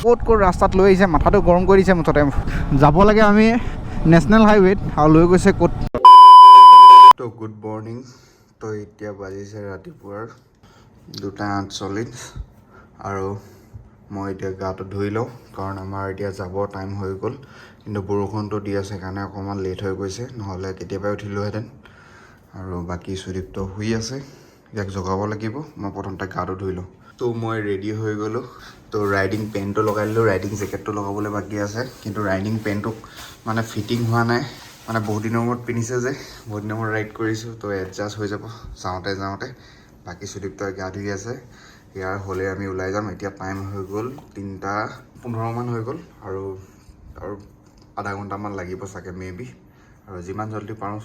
ক'ত ৰাস্তাত লৈ আহিছে মাথাটো গৰম কৰি দিছে মুঠতে যাব লাগে আমি নেশ্যনেল হাইৱেত আৰু লৈ গৈছে ক'ত তো গুড মৰ্ণিং তো এতিয়া বাজিছে ৰাতিপুৱাৰ 2:48 আৰু মই এতিয়া গাটো ধুই লওঁ কাৰণ আমাৰ এতিয়া যাব টাইম হৈ গ'ল কিন্তু বৰষুণটো দি আছে কাৰণে অকণমান লেট হৈ গৈছে নহ'লে কেতিয়াবাই উঠিলোহেঁতেন আৰু বাকী সুদীপ্ত শুই আছে ইয়াক জগাব লাগিব মই প্ৰথমতে গাটো ধুই লওঁ তো মই ৰেডি হৈ গ'লোঁ তো ৰাইডিং পেণ্টটো লগাই দিলোঁ ৰাইডিং জেকেটটো লগাবলৈ বাকী আছে কিন্তু ৰাইডিং পেণ্টটো মানে ফিটিং হোৱা নাই মানে বহুত দিনৰ মূৰত পিন্ধিছে যে বহুত দিনৰ মূৰত ৰাইড কৰিছোঁ তো এডজাষ্ট হৈ যাব যাওঁতে বাকী সুদীপ্তই গা ধুই আছে ইয়াৰ হ'লে আমি ওলাই যাম এতিয়া টাইম হৈ গ'ল 3:15 মান হৈ গ'ল আৰু আধা ঘণ্টামান লাগিব চাগে মেবি আৰু যিমান জল্দি পাৰোঁ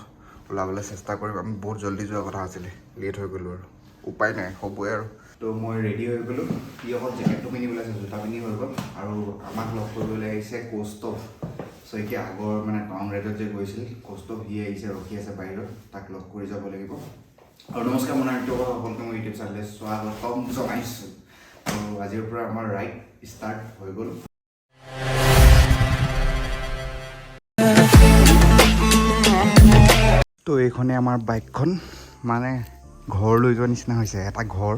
ওলাবলৈ চেষ্টা কৰিম আমি বহুত জল্দি যোৱা কথা আছিলে লেট হৈ গ'লোঁ আৰু উপায় নাই হ'বই আৰু তো মই ৰেডি হৈ গ'লোঁ সি অকল জেকেটটো পিন্ধিবলৈ আছে জোতা পিন্ধি হৈ গ'ল আৰু আমাক লগ কৰিবলৈ আহিছে কৌস্তভ চ' এতিয়া আগৰ মানে টাউন ৰাইডত যে গৈছিল কৌস্তভ সি আহিছে ৰখি আছে বাহিৰত তাক লগ কৰি যাব লাগিব আৰু নমস্কাৰ মোৰ নামটো সকলোকে মই ইউটিউব চেনেললৈ স্বাগতম জনাইছোঁ আৰু আজিৰ পৰা আমাৰ ৰাইড ষ্টাৰ্ট হৈ গ'ল তো এইখনে আমাৰ বাইকখন মানে ঘৰলৈ যোৱা নিচিনা হৈছে এটা ঘৰ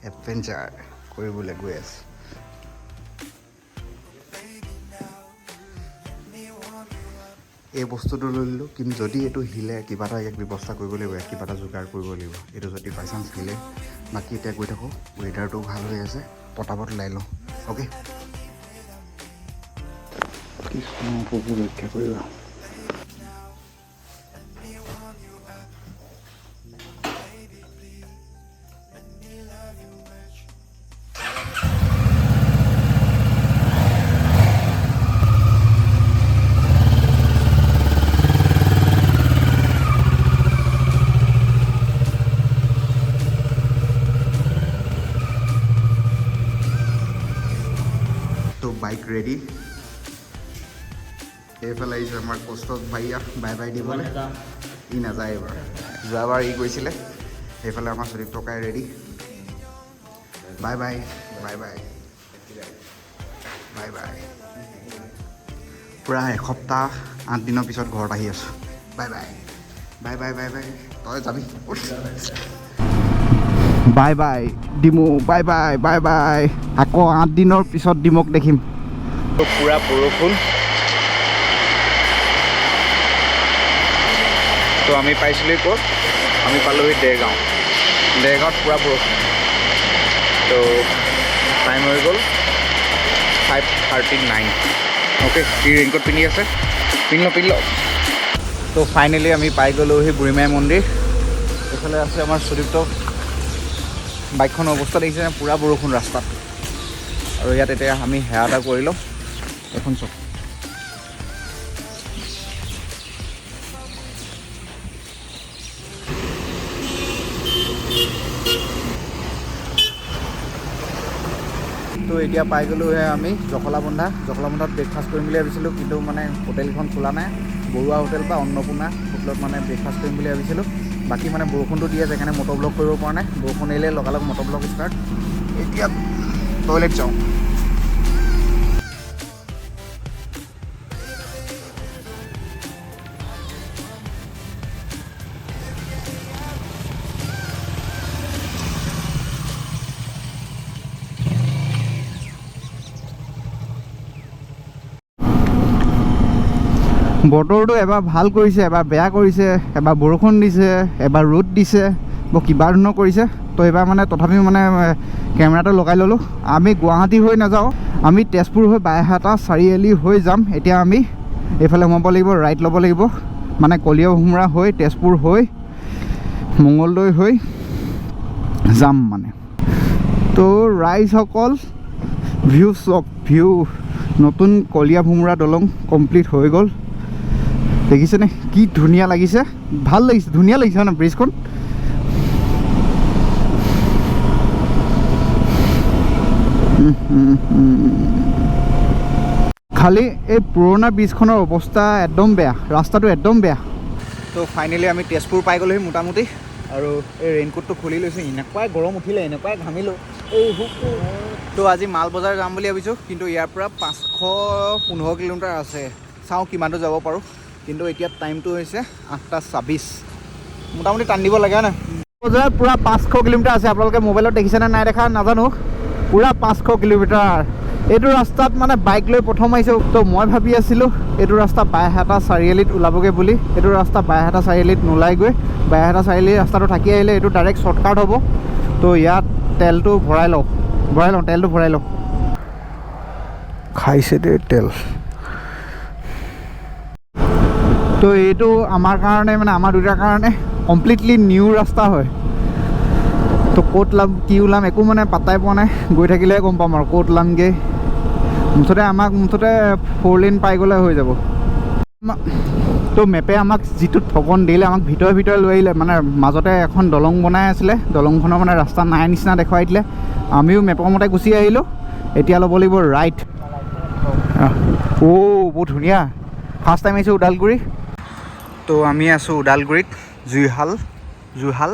এডভেঞ্চাৰ কৰিবলৈ গৈ আছে এই বস্তুটো লৈ ল'লোঁ কিন্তু যদি এইটো হিলে কিবা এটা ইয়াক ব্যৱস্থা কৰিব লাগিব কিবা এটা যোগাৰ কৰিব লাগিব এইটো যদি বাই চান্স হিলে বাকী এতিয়া গৈ থাকোঁ ৱেডাৰটো ভাল হৈ আছে পটাপট ওলাই লওঁ অ'কে ৰক্ষা কৰিবা বাইক ৰেডি এইফালে আহিছে আমাৰ কৌস্তভ ভাইয়া বাই বাই দিবলৈ ই নাযায় এইবাৰ যোৱাবাৰ ই গৈছিলে সেইফালে আমাৰ সুদীপ টকাই ready bye bye bye bye bye bye পূৰা এসপ্তাহ 8 দিনৰ পিছত ঘৰত আহি আছোঁ bye bye bye bye bye bye তই যাবি bye bye DEMU bye bye bye bye আকৌ 8 দিনৰ পিছত ডিমক দেখিম পুৰা বৰষুণ তো আমি পাইছিলোঁ ক'ত আমি পালোহি দেৰগাঁৱত পুৰা বৰষুণ তো টাইম হৈ গ'ল 5:39 অ'কে সি ৰেইনকোট পিন্ধি আছে পিন্ধি ল তো ফাইনেলি আমি পাই গ'লোহি বুঢ়ীমাই মন্দিৰ এইফালে আছে আমাৰ সুদীপ্ত বাইকখনৰ অৱস্থা দেখিছে পুৰা বৰষুণ ৰাস্তাত আৰু ইয়াত এতিয়া আমি সেৱা এটা কৰি লওঁ এখন চক তো এতিয়া পাই গ'লোহে আমি জখলাবন্ধাত ব্ৰেকফাষ্ট কৰিম বুলি ভাবিছিলোঁ কিন্তু মানে হোটেলখন খোলা নাই বৰুৱা হোটেল বা অন্নপূৰ্ণা হোটেলত মানে ব্ৰেকফাষ্ট কৰিম বুলি ভাবিছিলোঁ বাকী মানে বৰষুণটো দি আছে সেইকাৰণে মটৰ ব্লক কৰিব পৰা নাই বৰষুণ এৰিলে লগালগ মটৰ ব্লক ষ্টাৰ্ট এতিয়া টয়লেট যাওঁ বতৰটো এবাৰ ভাল কৰিছে এবাৰ বেয়া কৰিছে এবাৰ বৰষুণ দিছে এবাৰ ৰ'দ দিছে বৰ কিবা ধৰণৰ কৰিছে তো এবাৰ মানে তথাপিও মানে কেমেৰাটো লগাই ল'লোঁ আমি গুৱাহাটী হৈ নাযাওঁ আমি তেজপুৰ হৈ বাইহাটা চাৰিআলি হৈ যাম এতিয়া আমি এইফালে সোমাব লাগিব ৰাইট ল'ব লাগিব মানে কলিয়াভোমোৰা হৈ তেজপুৰ হৈ মঙলদৈ হৈ যাম মানে তো ৰাইজসকল ভিউ চক ভিউ নতুন কলিয়াভোমোৰা দলং কমপ্লিট হৈ গ'ল দেখিছেনে কি ধুনীয়া লাগিছে ভাল লাগিছে ধুনীয়া লাগিছে ন ব্ৰিজখন খালি এই পুৰণা ব্ৰিজখনৰ অৱস্থা একদম বেয়া ৰাস্তাটো একদম বেয়া তো ফাইনেলি আমি তেজপুৰ পাই গ'লোহি মোটামুটি আৰু এই ৰেইনকোটটো খুলি লৈছোঁ এনেকুৱাই গৰম উঠিলে এনেকুৱাই ঘামিলোঁ এই হুকটো তো আজি মাল বজাৰ যাম বুলি ভাবিছোঁ, কিন্তু ইয়াৰ পৰা 515 কিলোমিটাৰ আছে। চাওঁ কিমানটো যাব পাৰোঁ। কিন্তু এতিয়া টাইমটো হৈছে 8:26। মোটামুটি টান দিব লাগে নাই বজাৰ পূৰা 500 কিলোমিটাৰ আছে। আপোনালোকে মোবাইলত দেখিছেনে নাই দেখা নাজানো, পূৰা 500 কিলোমিটাৰ। এইটো ৰাস্তাত মানে বাইক লৈ প্ৰথম আহিছোঁ। তো মই ভাবি আছিলোঁ এইটো ৰাস্তা বাইহাটা চাৰিআলিত ওলাবগৈ বুলি। এইটো ৰাস্তা বাইহাটা চাৰিআলিত নোলাই গৈ বাইহাটা চাৰিআলি ৰাস্তাটো থাকি আহিলে এইটো ডাইৰেক্ট শ্বৰ্টকাট হ'ব। তো ইয়াত তেলটো ভৰাই লওঁ তেলটো ভৰাই লওঁ। খাইছে দেই তেল। তো এইটো আমাৰ কাৰণে মানে আমাৰ দুটাৰ কাৰণে কমপ্লিটলি নিউ ৰাস্তা হয়। তো ক'ত ওলাম কি ওলাম একো মানে পাত্তাই পোৱা নাই। গৈ থাকিলেহে গম পাম আৰু ক'ত ওলামগৈ। মুঠতে 4 লেন পাই গ'লে হৈ যাব। তো মেপে আমাক যিটো ঠগন দিলে, আমাক ভিতৰে লৈ আহিলে। মানে মাজতে এখন দলং বনাই আছিলে, দলংখনৰ মানে ৰাস্তা নাই নিচিনা দেখুৱাই দিলে। আমিও মেপৰ মতে গুচি আহিলোঁ। এতিয়া ল'ব লাগিব ৰাইট। বহুত ধুনীয়া। ফাৰ্ষ্ট টাইম আহিছোঁ ওদালগুৰি। তো আমি আছোঁ ওদালগুৰিত জুইহাল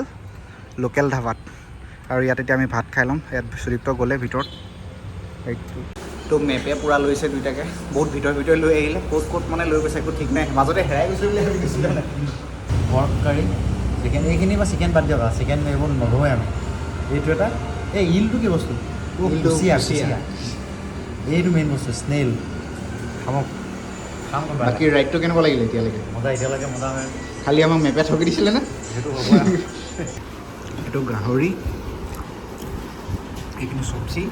লোকেল ধাবাত। আৰু ইয়াত এতিয়া আমি ভাত খাই ল'ম। ইয়াত সুদীপ্ত গ'লে ভিতৰত। তো মেপে পূৰা লৈছে দুইটাকে, বহুত ভিতৰে লৈ আহিলে। ক'ত মানে লৈ গৈছে একো ঠিক নাই। মাজতে হেৰাই গৈছে বুলি ভাবি গৈছিলোঁ মানে। পৰ্ক কাৰী চিকেন, এইখিনি বা চিকেন বাদ দিয়ক। চিকেন এইবোৰ নধৰোৱে আমি। এইটো এটা এই ইলটো কি বস্তু? কুচিয়া। এইটো মেইন বস্তু স্নেইল। খাম। বাকী ৰাইডটো কেনেকুৱা লাগিলে এতিয়ালৈকে? এতিয়ালৈকে মজা হয়। খালি আমাক মেপে ঠগি দিছিলে নে? সেইটো হ'ব। এইটো গাহৰি, এইখিনি চব্জি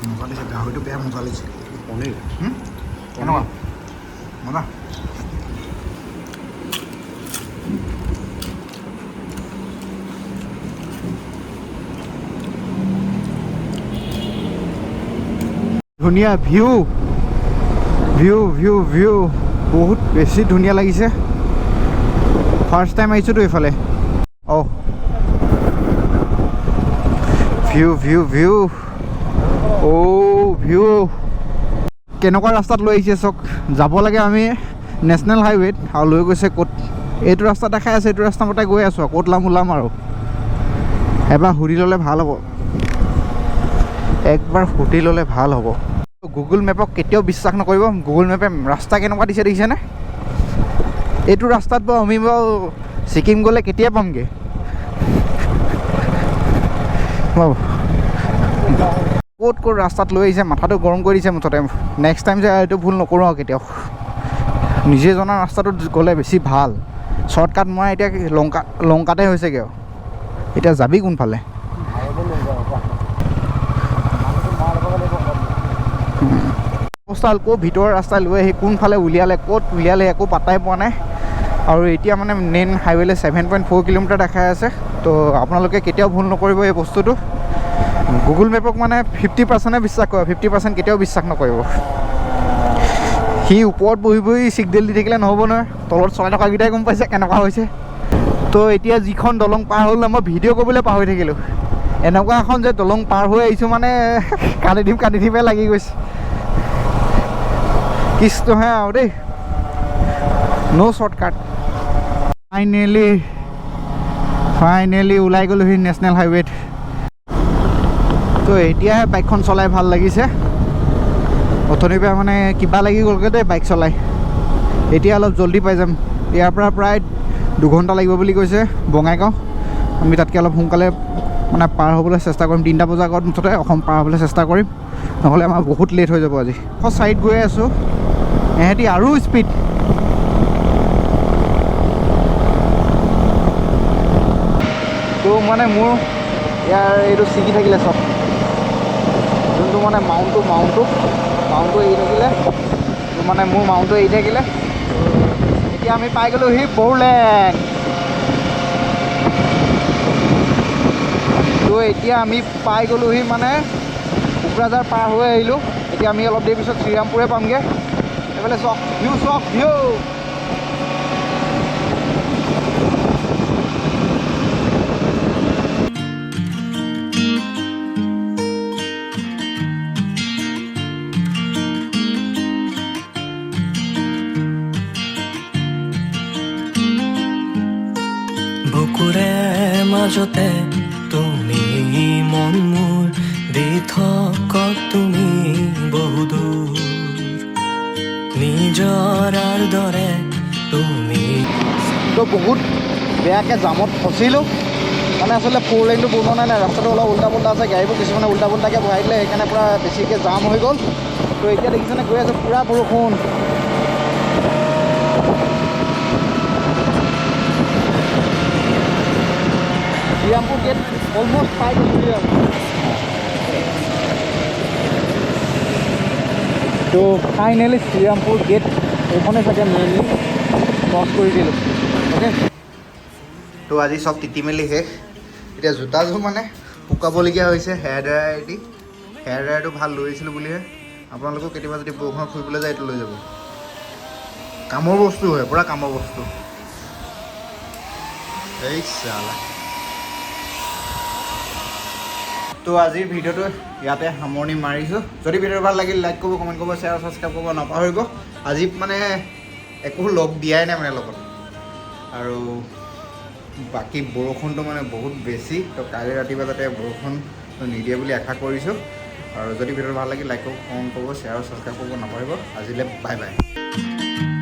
মজা লাগিছে। গাহৰিটো বেয়া মজা লাগিছে। পনীৰ কেনেকুৱা মজা? ধুনীয়া ভিউ বহুত বেছি ধুনীয়া লাগিছে। ফাৰ্ষ্ট টাইম আহিছোঁতো এইফালে। ভিউ কেনেকুৱা ৰাস্তাত লৈ আহিছে চাওক। যাব লাগে আমি নেশ্যনেল হাইৱেত আৰু লৈ গৈছে ক'ত? এইটো ৰাস্তা দেখাই আছে, এইটো ৰাস্তা মতে গৈ আছোঁ। ক'ত ওলাম আৰু এবাৰ সুধি ল'লে ভাল হ'ব। গুগল মেপক কেতিয়াও বিশ্বাস নকৰিব। গুগল মেপে ৰাস্তা কেনেকুৱা দিছে দেখিছেনে? এইটো ৰাস্তাত বাৰু আমি ছিকিম গ'লে কেতিয়া পামগৈ? ক'ত ৰাস্তাত লৈ আহিছে, মাথাটো গৰম কৰি দিছে মুঠতে। নেক্সট টাইম যে এইটো ভুল নকৰোঁ আৰু কেতিয়াও। নিজে জনা ৰাস্তাটোত গ'লে বেছি ভাল। শ্বৰ্টকাট মই এতিয়া লংকাতে হৈছেগৈ আৰু। এতিয়া যাবি কোনফালে? অৱস্থা ক'ত ভিতৰৰ ৰাস্তা লৈ আহি কোনফালে ক'ত উলিয়ালে একো পাত্তাই পোৱা নাই। আৰু এতিয়া মানে মেইন হাইৱেলৈ 7.4 কিলোমিটাৰ দেখাই আছে। তো আপোনালোকে কেতিয়াও ভুল নকৰিব এই বস্তুটো। গুগল মেপক মানে 50% বিশ্বাস কৰে, 50% কেতিয়াও বিশ্বাস নকৰিব। সি ওপৰত বহি ছিগনেল দি থাকিলে নহ'ব নহয়। তলত চলাই থকাকেইটাই গম পাইছে কেনেকুৱা হৈছে। তো এতিয়া যিখন দলং পাৰ হ'ল মই ভিডিঅ' কৰিবলৈ পাহৰি থাকিলোঁ। এনেকুৱা এখন যে দলং পাৰ হৈ আহিছোঁ মানে কান্দি দিমে লাগি গৈছে। কৃষ্ণহে আৰু দেই, ন' শ্বৰ্টকাট। ফাইনেলি ওলাই গ'লোহি নেশ্যনেল হাইৱেত। তো এতিয়াহে বাইকখন চলাই ভাল লাগিছে। অথনিৰ পৰা মানে কিবা লাগি গ'লগৈ দেই বাইক চলাই। এতিয়া অলপ জল্দি পাই যাম। ইয়াৰ পৰা প্ৰায় 2 ঘণ্টা লাগিব বুলি কৈছে বঙাইগাঁও। আমি তাতকৈ অলপ সোনকালে মানে পাৰ হ'বলৈ চেষ্টা কৰিম। 3টা বজাৰ আগত মুঠতে অসম পাৰ হ'বলৈ চেষ্টা কৰিম, নহ'লে আমাৰ বহুত লেট হৈ যাব আজি। চাইড গৈ আছোঁ, এহেঁতি আৰু স্পীড। তো মানে মোৰ ইয়াৰ এইটো ছিগি থাকিলে চব, যোনটো মানে মাউণ্টটো এৰি থাকিলে, মানে মোৰ মাউণ্টটো এৰি থাকিলে। এতিয়া আমি পাই গ'লোহি বড়োলেণ্ড। তো এতিয়া আমি পাই গ'লোহি মানে কোকৰাঝাৰ পাৰ হৈ আহিলোঁ। এতিয়া আমি অলপ দেৰি পিছত শ্ৰীৰামপুৰে পামগৈ। এইফালে চক ভিউ। বুকুৰে মাজতে তুমি মন মোৰ দি থকক তুমি বহুদূৰ নিজৰাৰ দৰে তুমি তো বহুত বেয়াকৈ জামত ফচিলোঁ মানে আচলতে 4 লেনটো বনোৱা নাই ৰাস্তাটো অলপ উল্টা পুল্টা আছে গাড়ীবোৰ কিছুমানে উল্টা পুল্টাকৈ বহাই দিলে সেইকাৰণে পূৰা বেছিকৈ জাম হৈ গ'ল তো এতিয়া দেখিছেনে গৈ আছে পূৰা বৰষুণ শ্ৰীৰামপুৰ গেট অলমষ্ট পাই গৈছোঁ আৰু তো ফাইনেলি শ্ৰীৰামপুৰ গেট এইখনে চাগে মেইনলি ক্ৰছ কৰি দিলোঁ অ'কে তো আজি চব তিতি মেলি শেষ এতিয়া জোতাযোৰ মানে শুকাবলগীয়া হৈছে হেয়াৰ ড্ৰায়াৰ দি হেয়াৰ ড্ৰায়াৰটো ভাল লৈ আহিছিলোঁ বুলিহে আপোনালোকেও কেতিয়াবা যদি বৰষুণত ফুৰিবলৈ যায় এইটো লৈ যাব কামৰ বস্তু হয় পূৰা কামৰ বস্তু এই চালা তো আজিৰ ভিডিঅ'টো ইয়াতে সামৰণি মাৰিছোঁ যদি ভিডিঅ'টো ভাল লাগিল লাইক কৰিব কমেণ্ট কৰিব শ্বেয়াৰ ছাবস্ক্ৰাইব কৰিব নাপাহৰিব আজি মানে একো লগ দিয়াই নাই মানে লগত আৰু বাকী বৰষুণটো মানে বহুত বেছি তো কাইলৈ ৰাতিপুৱা যাতে বৰষুণ নিদিয়ে বুলি আশা কৰিছোঁ আৰু যদি ভিডিঅ'টো ভাল লাগিল লাইক কৰিব কমেণ্ট কৰিব শ্বেয়াৰ ছাবস্ক্ৰাইব কৰিব নাপাহৰিব আজিলৈ বাই বাই